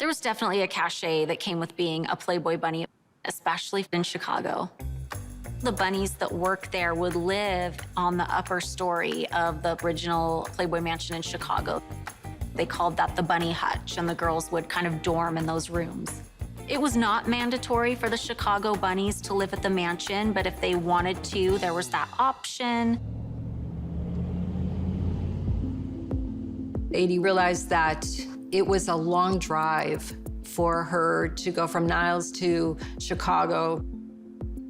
There was definitely a cachet that came with being a Playboy bunny, especially in Chicago. The bunnies that worked there would live on the upper story of the original Playboy Mansion in Chicago. They called that the bunny hutch, and the girls would kind of dorm in those rooms. It was not mandatory for the Chicago bunnies to live at the mansion, but if they wanted to, there was that option. Adie realized that it was a long drive for her to go from Niles to Chicago.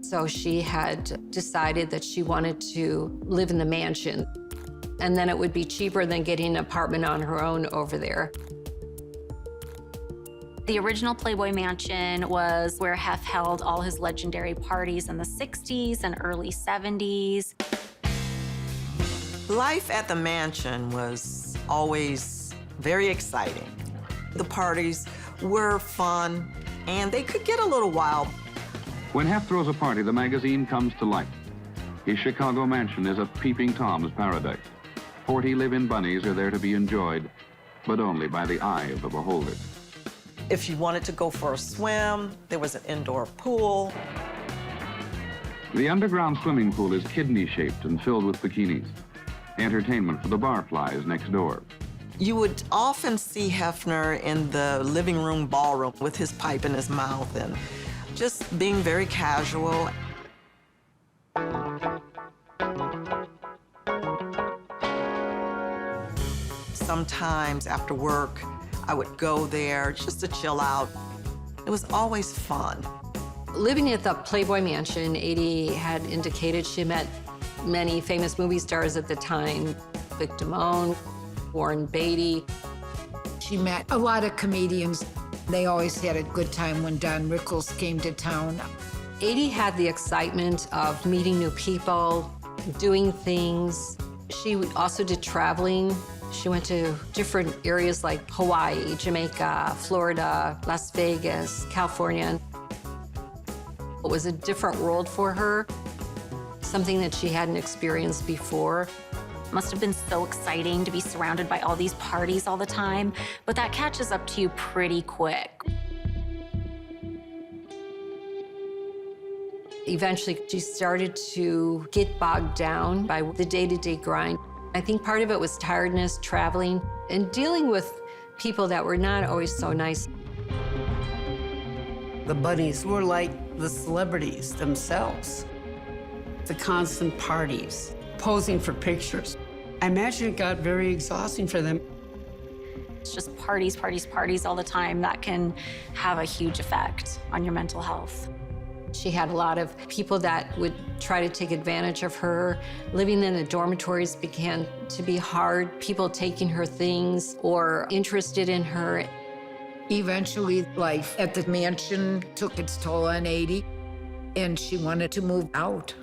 So she had decided that she wanted to live in the mansion. And then it would be cheaper than getting an apartment on her own over there. The original Playboy Mansion was where Hef held all his legendary parties in the 60s and early 70s. Life at the mansion was always very exciting. The parties were fun, and they could get a little wild. When Hef throws a party, the magazine comes to life. His Chicago mansion is a peeping Tom's paradise. 40 live-in bunnies are there to be enjoyed, but only by the eye of the beholder. If you wanted to go for a swim, there was an indoor pool. The underground swimming pool is kidney-shaped and filled with bikinis. Entertainment for the barflies next door. You would often see Hefner in the living room ballroom with his pipe in his mouth and just being very casual. Sometimes after work, I would go there just to chill out. It was always fun. Living at the Playboy Mansion, Adie had indicated she met many famous movie stars at the time. Vic Damone, Warren Beatty. She met a lot of comedians. They always had a good time when Don Rickles came to town. Adie had the excitement of meeting new people, doing things. She also did traveling. She went to different areas like Hawaii, Jamaica, Florida, Las Vegas, California. It was a different world for her, something that she hadn't experienced before. Must have been so exciting to be surrounded by all these parties all the time, but that catches up to you pretty quick. Eventually, she started to get bogged down by the day-to-day grind. I think part of it was tiredness, traveling, and dealing with people that were not always so nice. The bunnies were like the celebrities themselves. The constant parties, posing for pictures. I imagine it got very exhausting for them. It's just parties, parties, parties all the time. That can have a huge effect on your mental health. She had a lot of people that would try to take advantage of her. Living in the dormitories began to be hard. People taking her things or interested in her. Eventually, life at the mansion took its toll on Adie, and she wanted to move out.